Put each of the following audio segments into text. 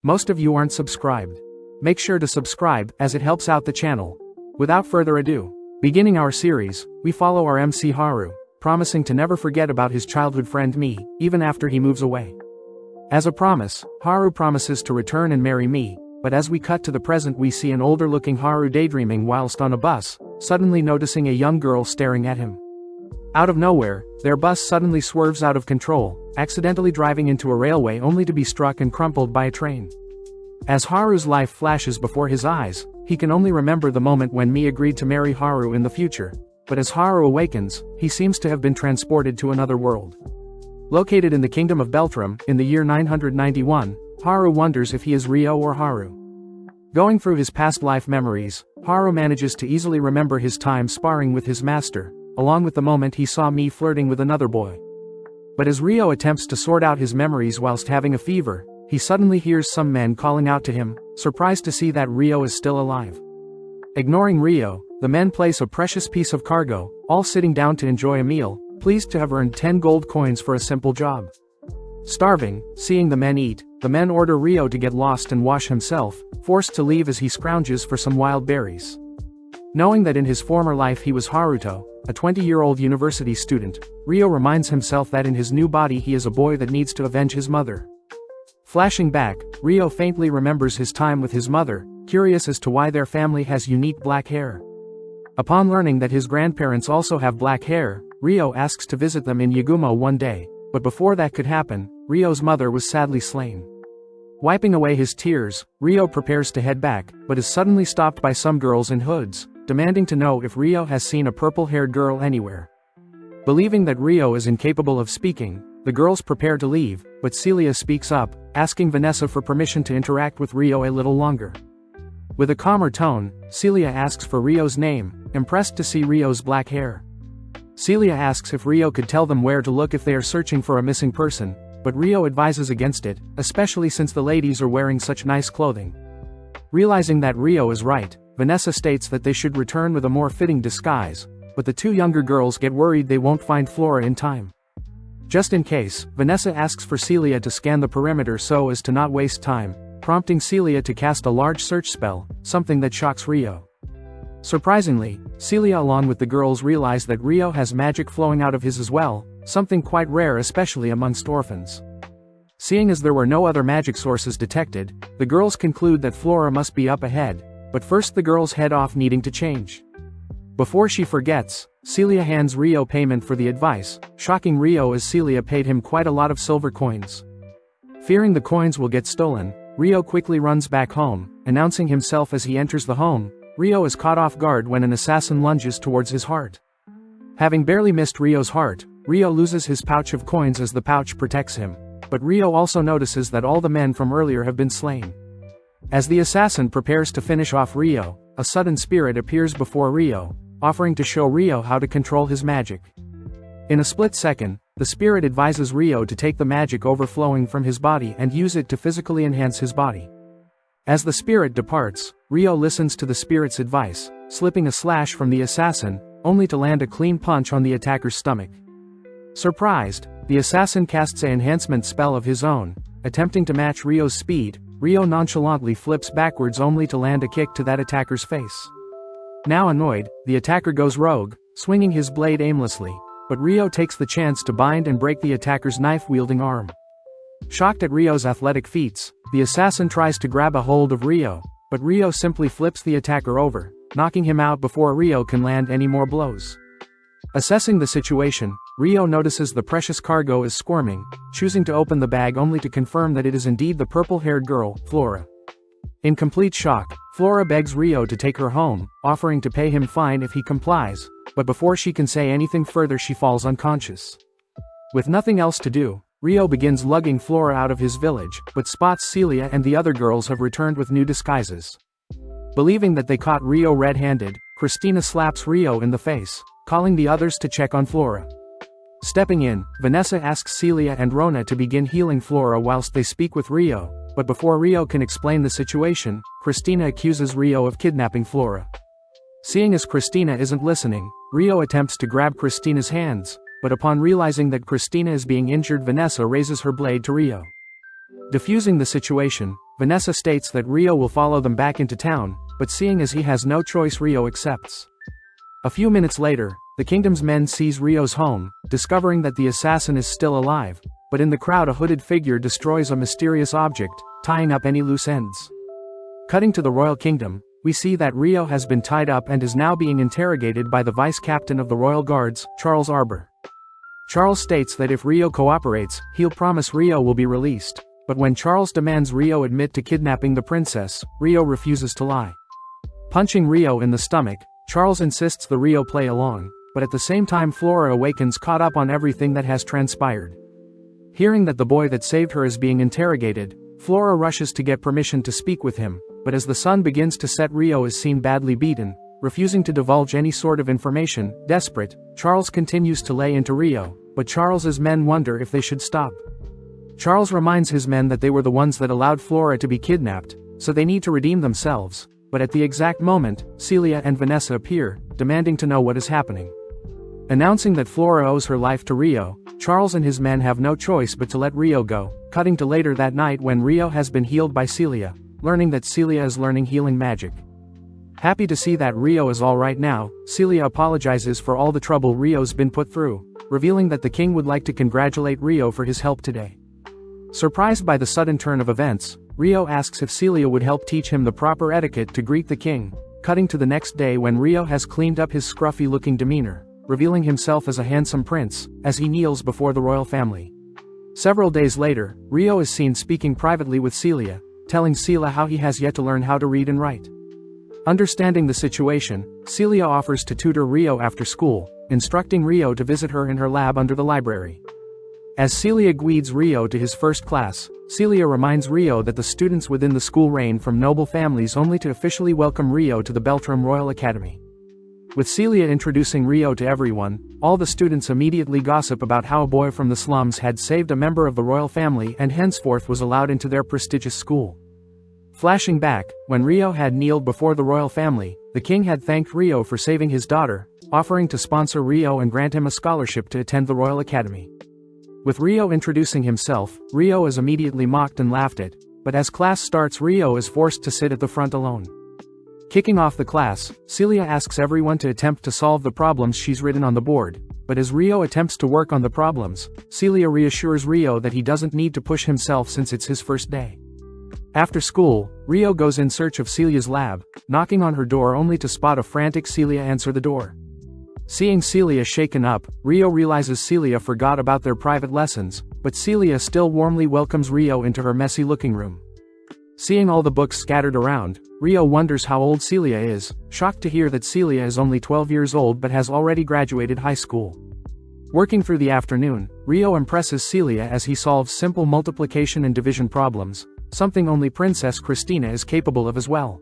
Most of you aren't subscribed. Make sure to subscribe, as it helps out the channel. Without further ado, beginning our series, we follow our MC Haru, promising to never forget about his childhood friend Mi, even after he moves away. As a promise, Haru promises to return and marry Mi, but as we cut to the present we see an older-looking Haru daydreaming whilst on a bus, suddenly noticing a young girl staring at him. Out of nowhere, their bus suddenly swerves out of control, accidentally driving into a railway only to be struck and crumpled by a train. As Haru's life flashes before his eyes, he can only remember the moment when Mi agreed to marry Haru in the future, but as Haru awakens, he seems to have been transported to another world. Located in the kingdom of Beltram, in the year 991, Haru wonders if he is Ryo or Haru. Going through his past life memories, Haru manages to easily remember his time sparring with his master, along with the moment he saw Mi flirting with another boy. But as Ryo attempts to sort out his memories whilst having a fever, he suddenly hears some men calling out to him, surprised to see that Ryo is still alive. Ignoring Ryo, the men place a precious piece of cargo, all sitting down to enjoy a meal, pleased to have earned 10 gold coins for a simple job. Starving, seeing the men eat, the men order Ryo to get lost and wash himself, forced to leave as he scrounges for some wild berries. Knowing that in his former life he was Haruto, a 20-year-old university student, Ryo reminds himself that in his new body he is a boy that needs to avenge his mother. Flashing back, Ryo faintly remembers his time with his mother, curious as to why their family has unique black hair. Upon learning that his grandparents also have black hair, Ryo asks to visit them in Yagumo one day, but before that could happen, Ryo's mother was sadly slain. Wiping away his tears, Ryo prepares to head back, but is suddenly stopped by some girls in hoods, demanding to know if Ryo has seen a purple-haired girl anywhere. Believing that Ryo is incapable of speaking, the girls prepare to leave, but Celia speaks up, asking Vanessa for permission to interact with Ryo a little longer. With a calmer tone, Celia asks for Ryo's name, impressed to see Ryo's black hair. Celia asks if Ryo could tell them where to look if they are searching for a missing person, but Ryo advises against it, especially since the ladies are wearing such nice clothing. Realizing that Ryo is right, Vanessa states that they should return with a more fitting disguise, but the two younger girls get worried they won't find Flora in time. Just in case, Vanessa asks for Celia to scan the perimeter so as to not waste time, prompting Celia to cast a large search spell, something that shocks Ryo. Surprisingly, Celia along with the girls realize that Ryo has magic flowing out of his as well, something quite rare especially amongst orphans. Seeing as there were no other magic sources detected, the girls conclude that Flora must be up ahead, but first the girls head off needing to change. Before she forgets, Celia hands Ryo payment for the advice, shocking Ryo as Celia paid him quite a lot of silver coins. Fearing the coins will get stolen, Ryo quickly runs back home, announcing himself as he enters the home. Ryo is caught off guard when an assassin lunges towards his heart. Having barely missed Ryo's heart, Ryo loses his pouch of coins as the pouch protects him, but Ryo also notices that all the men from earlier have been slain. As the assassin prepares to finish off Ryo, a sudden spirit appears before Ryo, offering to show Ryo how to control his magic. In a split second, the spirit advises Ryo to take the magic overflowing from his body and use it to physically enhance his body. As the spirit departs, Ryo listens to the spirit's advice, slipping a slash from the assassin, only to land a clean punch on the attacker's stomach. Surprised, the assassin casts an enhancement spell of his own, attempting to match Ryo's speed. Ryo nonchalantly flips backwards only to land a kick to that attacker's face. Now annoyed, the attacker goes rogue, swinging his blade aimlessly, but Ryo takes the chance to bind and break the attacker's knife-wielding arm. Shocked at Ryo's athletic feats, the assassin tries to grab a hold of Ryo, but Ryo simply flips the attacker over, knocking him out before Ryo can land any more blows. Assessing the situation, Ryo notices the precious cargo is squirming, choosing to open the bag only to confirm that it is indeed the purple-haired girl, Flora. In complete shock, Flora begs Ryo to take her home, offering to pay him fine if he complies, but before she can say anything further she falls unconscious. With nothing else to do, Ryo begins lugging Flora out of his village, but spots Celia and the other girls have returned with new disguises. Believing that they caught Ryo red-handed, Christina slaps Ryo in the face, calling the others to check on Flora. Stepping in, Vanessa asks Celia and Rona to begin healing Flora whilst they speak with Ryo, but before Ryo can explain the situation, Christina accuses Ryo of kidnapping Flora. Seeing as Christina isn't listening, Ryo attempts to grab Christina's hands, but upon realizing that Christina is being injured, Vanessa raises her blade to Ryo. Diffusing the situation, Vanessa states that Rio will follow them back into town, but seeing as he has no choice, Rio accepts. A few minutes later, the kingdom's men seize Rio's home, discovering that the assassin is still alive, but in the crowd a hooded figure destroys a mysterious object, tying up any loose ends. Cutting to the royal kingdom, we see that Rio has been tied up and is now being interrogated by the vice-captain of the royal guards, Charles Arbor. Charles states that if Rio cooperates, he'll promise Rio will be released, but when Charles demands Rio admit to kidnapping the princess, Rio refuses to lie. Punching Rio in the stomach, Charles insists the Rio play along, but at the same time Flora awakens caught up on everything that has transpired. Hearing that the boy that saved her is being interrogated, Flora rushes to get permission to speak with him, but as the sun begins to set, Rio is seen badly beaten. Refusing to divulge any sort of information, desperate, Charles continues to lay into Rio, but Charles's men wonder if they should stop. Charles reminds his men that they were the ones that allowed Flora to be kidnapped, so they need to redeem themselves, but at the exact moment, Celia and Vanessa appear, demanding to know what is happening. Announcing that Flora owes her life to Rio, Charles and his men have no choice but to let Rio go, cutting to later that night when Rio has been healed by Celia, learning that Celia is learning healing magic. Happy to see that Rio is alright now, Celia apologizes for all the trouble Rio's been put through, revealing that the king would like to congratulate Rio for his help today. Surprised by the sudden turn of events, Rio asks if Celia would help teach him the proper etiquette to greet the king, cutting to the next day when Rio has cleaned up his scruffy-looking demeanor, revealing himself as a handsome prince, as he kneels before the royal family. Several days later, Rio is seen speaking privately with Celia, telling Celia how he has yet to learn how to read and write. Understanding the situation, Celia offers to tutor Rio after school, instructing Rio to visit her in her lab under the library. As Celia guides Rio to his first class, Celia reminds Rio that the students within the school reign from noble families only to officially welcome Rio to the Beltram Royal Academy. With Celia introducing Rio to everyone, all the students immediately gossip about how a boy from the slums had saved a member of the royal family and henceforth was allowed into their prestigious school. Flashing back, when Rio had kneeled before the royal family, the king had thanked Rio for saving his daughter, offering to sponsor Rio and grant him a scholarship to attend the Royal Academy. With Rio introducing himself, Rio is immediately mocked and laughed at, but as class starts, Rio is forced to sit at the front alone. Kicking off the class, Celia asks everyone to attempt to solve the problems she's written on the board, but as Rio attempts to work on the problems, Celia reassures Rio that he doesn't need to push himself since it's his first day. After school, Rio goes in search of Celia's lab, knocking on her door only to spot a frantic Celia answer the door. Seeing Celia shaken up, Rio realizes Celia forgot about their private lessons, but Celia still warmly welcomes Rio into her messy-looking room. Seeing all the books scattered around, Rio wonders how old Celia is, shocked to hear that Celia is only 12 years old but has already graduated high school. Working through the afternoon, Rio impresses Celia as he solves simple multiplication and division problems, something only Princess Christina is capable of as well.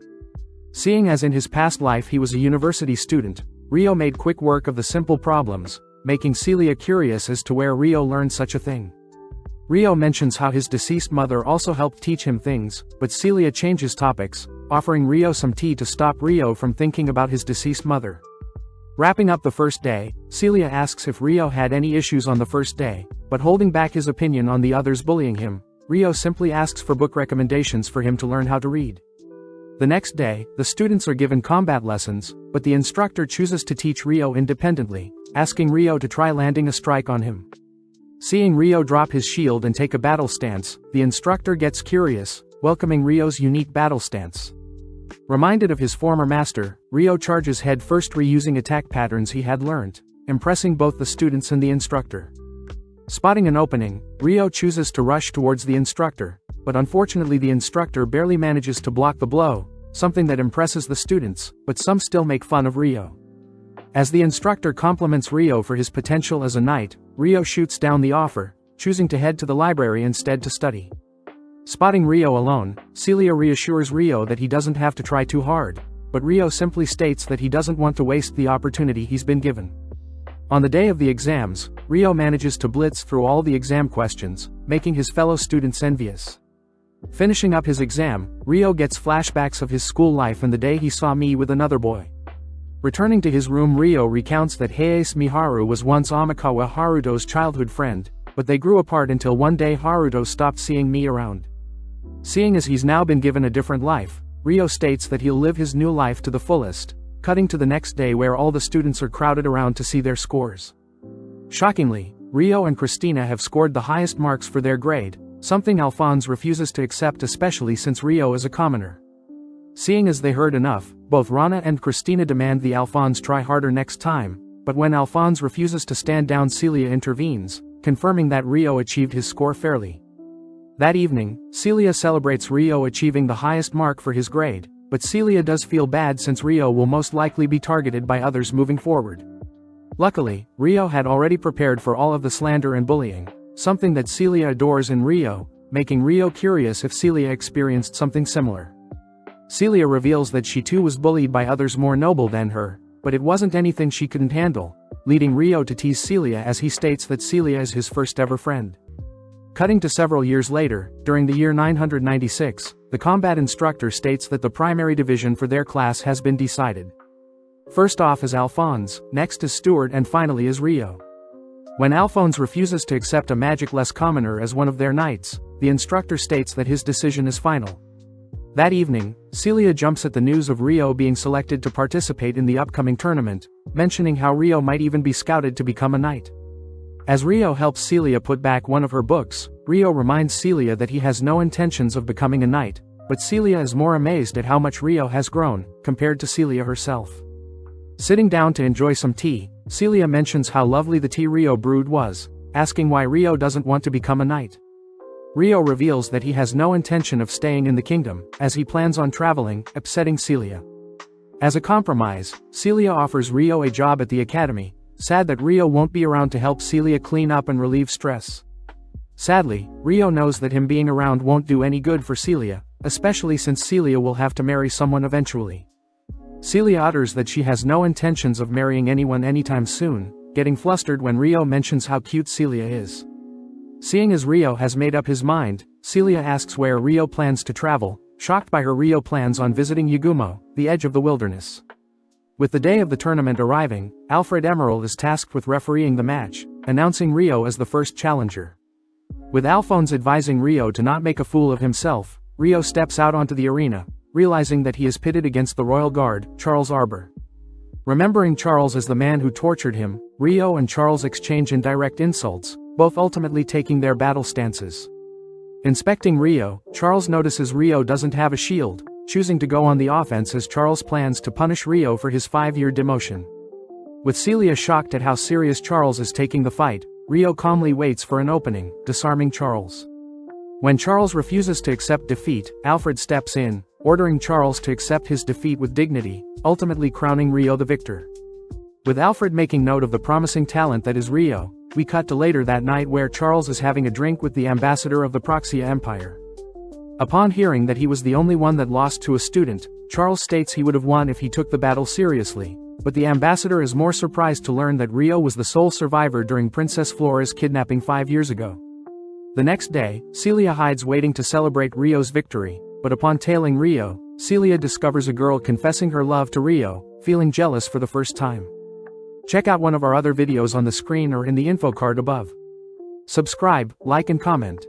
Seeing as in his past life he was a university student, Rio made quick work of the simple problems, making Celia curious as to where Rio learned such a thing. Rio mentions how his deceased mother also helped teach him things, but Celia changes topics, offering Rio some tea to stop Rio from thinking about his deceased mother. Wrapping up the first day, Celia asks if Rio had any issues on the first day, but holding back his opinion on the others bullying him, Rio simply asks for book recommendations for him to learn how to read. The next day, the students are given combat lessons, but the instructor chooses to teach Rio independently, asking Rio to try landing a strike on him. Seeing Rio drop his shield and take a battle stance, the instructor gets curious, welcoming Rio's unique battle stance. Reminded of his former master, Rio charges head-first, reusing attack patterns he had learned, impressing both the students and the instructor. Spotting an opening, Rio chooses to rush towards the instructor, but unfortunately the instructor barely manages to block the blow, something that impresses the students, but some still make fun of Rio. As the instructor compliments Rio for his potential as a knight, Rio shoots down the offer, choosing to head to the library instead to study. Spotting Rio alone, Celia reassures Rio that he doesn't have to try too hard, but Rio simply states that he doesn't want to waste the opportunity he's been given. On the day of the exams, Rio manages to blitz through all the exam questions, making his fellow students envious. Finishing up his exam, Rio gets flashbacks of his school life and the day he saw me with another boy. Returning to his room, Rio recounts that Hayase Miharu was once Amikawa Haruto's childhood friend, but they grew apart until one day Haruto stopped seeing me around. Seeing as he's now been given a different life, Rio states that he'll live his new life to the fullest, cutting to the next day where all the students are crowded around to see their scores. Shockingly, Rio and Christina have scored the highest marks for their grade, something Alphonse refuses to accept, especially since Rio is a commoner. Seeing as they heard enough, both Rana and Christina demand the Alphonse try harder next time, but when Alphonse refuses to stand down, Celia intervenes, confirming that Rio achieved his score fairly. That evening, Celia celebrates Rio achieving the highest mark for his grade, but Celia does feel bad since Rio will most likely be targeted by others moving forward. Luckily, Rio had already prepared for all of the slander and bullying, something that Celia adores in Rio, making Rio curious if Celia experienced something similar. Celia reveals that she too was bullied by others more noble than her, but it wasn't anything she couldn't handle, leading Rio to tease Celia as he states that Celia is his first ever friend. Cutting to several years later, during the year 996, the combat instructor states that the primary division for their class has been decided. First off is Alphonse, next is Stuart, and finally is Rio. When Alphonse refuses to accept a magicless commoner as one of their knights, the instructor states that his decision is final. That evening, Celia jumps at the news of Rio being selected to participate in the upcoming tournament, mentioning how Rio might even be scouted to become a knight. As Rio helps Celia put back one of her books, Rio reminds Celia that he has no intentions of becoming a knight, but Celia is more amazed at how much Rio has grown, compared to Celia herself. Sitting down to enjoy some tea, Celia mentions how lovely the tea Rio brewed was, asking why Rio doesn't want to become a knight. Rio reveals that he has no intention of staying in the kingdom, as he plans on traveling, upsetting Celia. As a compromise, Celia offers Rio a job at the academy, sad that Rio won't be around to help Celia clean up and relieve stress. Sadly, Rio knows that him being around won't do any good for Celia, especially since Celia will have to marry someone eventually. Celia utters that she has no intentions of marrying anyone anytime soon, getting flustered when Rio mentions how cute Celia is. Seeing as Rio has made up his mind, Celia asks where Rio plans to travel, shocked by her Rio plans on visiting Yagumo, the edge of the wilderness. With the day of the tournament arriving, Alfred Emerald is tasked with refereeing the match, announcing Rio as the first challenger. With Alphonse advising Rio to not make a fool of himself, Rio steps out onto the arena, realizing that he is pitted against the royal guard, Charles Arbor. Remembering Charles as the man who tortured him, Rio and Charles exchange indirect insults, both ultimately taking their battle stances. Inspecting Rio, Charles notices Rio doesn't have a shield, choosing to go on the offense as Charles plans to punish Rio for his 5-year demotion. With Celia shocked at how serious Charles is taking the fight, Rio calmly waits for an opening, disarming Charles. When Charles refuses to accept defeat, Alfred steps in, ordering Charles to accept his defeat with dignity, ultimately crowning Rio the victor. With Alfred making note of the promising talent that is Rio, we cut to later that night where Charles is having a drink with the ambassador of the Proxia Empire. Upon hearing that he was the only one that lost to a student, Charles states he would have won if he took the battle seriously, but the ambassador is more surprised to learn that Rio was the sole survivor during Princess Flora's kidnapping 5 years ago. The next day, Celia hides waiting to celebrate Rio's victory, but upon tailing Rio, Celia discovers a girl confessing her love to Rio, feeling jealous for the first time. Check out one of our other videos on the screen or in the info card above. Subscribe, like and comment.